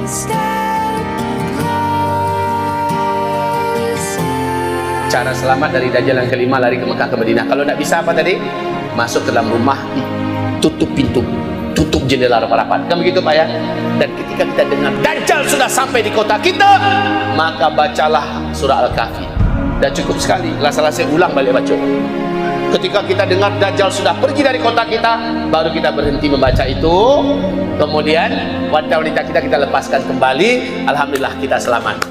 Cara selamat dari Dajjal yang kelima, lari ke Mekah ke Madinah. Kalau tidak bisa apa tadi? Masuk ke dalam rumah, tutup pintu, tutup jendela rapat-rapat. Kan begitu Pak ya? Dan ketika kita dengar Dajjal sudah sampai di kota kita, maka bacalah surah Al-Kahfi. Dan cukup sekali. Salah saya ulang balik baca. Ketika kita dengar Dajjal sudah pergi dari kota kita, baru kita berhenti membaca itu. Kemudian wanita-wanita kita lepaskan kembali. Alhamdulillah kita selamat.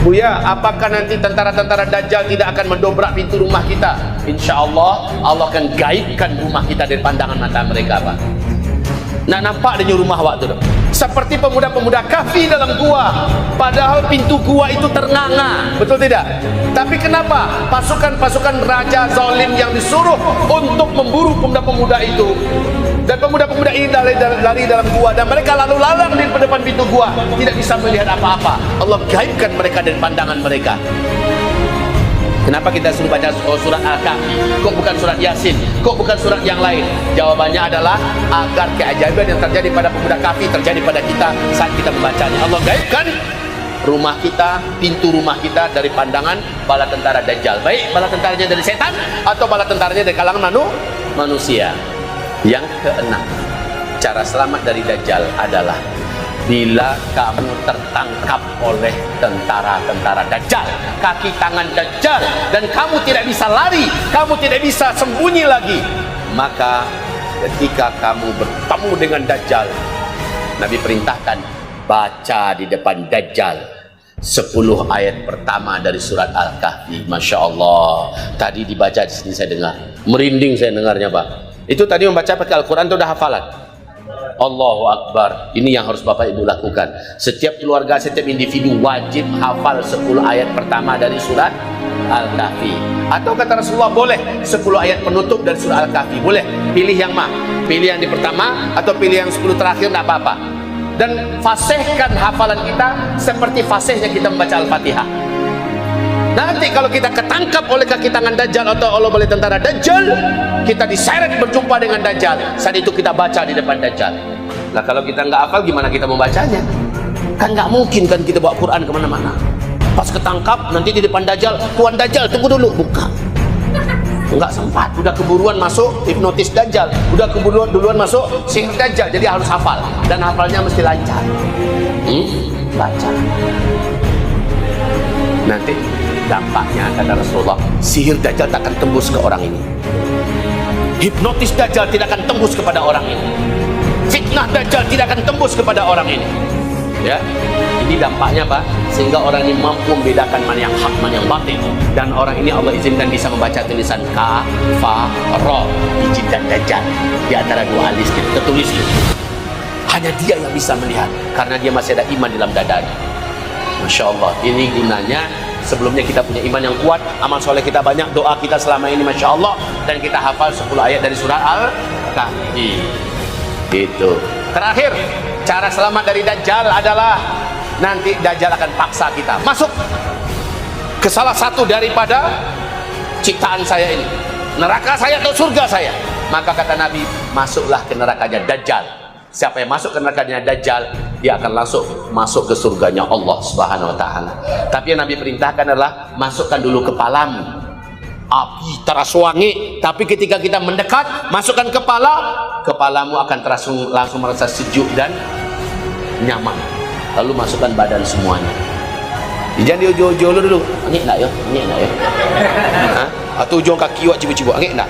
Buya, apakah nanti tentara-tentara Dajjal tidak akan mendobrak pintu rumah kita? Insya Allah, Allah akan gaibkan rumah kita dari pandangan mata mereka, Pak. Nak nampak dia rumah waktu tu. Seperti pemuda-pemuda Kahfi dalam gua. Padahal pintu gua itu ternganga. Betul tidak? Tapi kenapa pasukan-pasukan raja zalim yang disuruh untuk memburu pemuda-pemuda itu, dan pemuda-pemuda ini lari dalam gua, dan mereka lalu lalang di depan pintu gua, tidak bisa melihat apa-apa. Allah gaibkan mereka dari pandangan mereka. Kenapa kita suruh baca surat Al-Kahfi? Kok bukan surat Yasin? Kok bukan surat yang lain? Jawabannya adalah agar keajaiban yang terjadi pada pemuda Kahfi terjadi pada kita saat kita membacanya. Allah gaibkan rumah kita, pintu rumah kita dari pandangan bala tentara Dajjal. Baik bala tentaranya dari setan atau bala tentaranya dari kalangan manusia. Yang keenam, cara selamat dari Dajjal adalah bila kamu tertangkap oleh tentara-tentara Dajjal, kaki tangan Dajjal, dan kamu tidak bisa lari, kamu tidak bisa sembunyi lagi, maka ketika kamu bertemu dengan Dajjal, Nabi perintahkan baca di depan Dajjal 10 ayat pertama dari surat Al-Kahfi. Masya Allah, tadi dibaca di sini saya dengar, merinding saya dengarnya Pak. Itu tadi membaca pakai Al-Quran itu udah hafalan. Allahu Akbar. Ini yang harus Bapak Ibu lakukan. Setiap keluarga, setiap individu wajib hafal 10 ayat pertama dari surat Al-Kahfi. Atau kata Rasulullah, boleh 10 ayat penutup dari surat Al-Kahfi. Boleh, pilih yang mana? Pilih yang di pertama atau pilih yang 10 terakhir, tidak apa-apa. Dan fasihkan hafalan kita seperti fasihnya kita membaca Al-Fatihah. Nanti kalau kita ketangkap oleh kaki tangan Dajjal atau oleh tentara Dajjal, kita diseret berjumpa dengan Dajjal, saat itu kita baca di depan Dajjal. Nah kalau kita nggak hafal, gimana kita membacanya? Kan nggak mungkin kan kita bawa Quran kemana-mana. Pas ketangkap, nanti di depan Dajjal, Tuan Dajjal tunggu dulu, buka. Nggak sempat, udah keburuan masuk hipnotis Dajjal, udah keburuan duluan masuk sihir Dajjal, jadi harus hafal. Dan hafalnya mesti lancar. Baca. Nanti dampaknya kata Rasulullah, sihir Dajjal tak akan tembus ke orang ini, hipnotis Dajjal tidak akan tembus kepada orang ini, fitnah Dajjal tidak akan tembus kepada orang ini. Ya, ini dampaknya Pak, sehingga orang ini mampu membedakan mana yang hak, mana yang batil. Dan orang ini Allah izinkan bisa membaca tulisan Ka, Fa, Ra, izinkan Dajjal di antara dua alis tertulis. Hanya dia yang bisa melihat, karena dia masih ada iman dalam dadanya. Masya Allah, ini gunanya. Sebelumnya kita punya iman yang kuat, amal soleh kita banyak, doa kita selama ini Masya Allah, dan kita hafal 10 ayat dari surah Al-Kahfi. Gitu. Terakhir, cara selamat dari Dajjal adalah nanti Dajjal akan paksa kita masuk ke salah satu daripada ciptaan saya ini, neraka saya atau surga saya. Maka kata Nabi, masuklah ke nerakanya Dajjal. Siapa yang masuk ke nerakanya Dajjal, dia akan langsung masuk ke surganya Allah Subhanahu wa ta'ala. Tapi yang Nabi perintahkan adalah masukkan dulu kepalamu, api teras wangi. Tapi ketika kita mendekat, masukkan kepalamu akan langsung merasa sejuk dan nyaman. Lalu masukkan badan semuanya. Jangan di ujung-ujung dulu. Angin nak ya? Angin nak ya? Atau ujung kaki awak cibuk-cibuk. Angin nak?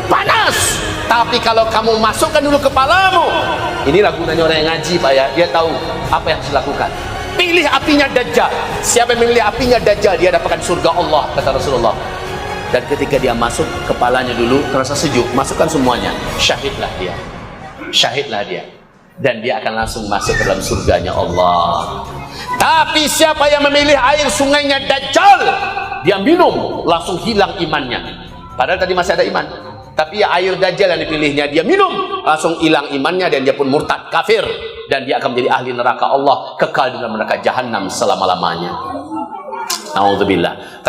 Panas! Tapi kalau kamu masukkan dulu kepalamu, inilah gunanya orang yang ngaji Pak ya, dia tahu apa yang harus dilakukan. Pilih apinya Dajjal. Siapa yang memilih apinya Dajjal, dia dapatkan surga Allah, kata Rasulullah. Dan ketika dia masuk, kepalanya dulu terasa sejuk, masukkan semuanya, syahidlah dia. Syahidlah dia. Dan dia akan langsung masuk ke dalam surganya Allah. Tapi siapa yang memilih air sungainya Dajjal, dia minum, langsung hilang imannya. Padahal tadi masih ada iman. Tapi ya air Dajjal yang dipilihnya, dia minum, langsung hilang imannya, dan dia pun murtad, kafir, dan dia akan menjadi ahli neraka Allah, kekal di dalam neraka jahanam selama-lamanya. Nauzubillah.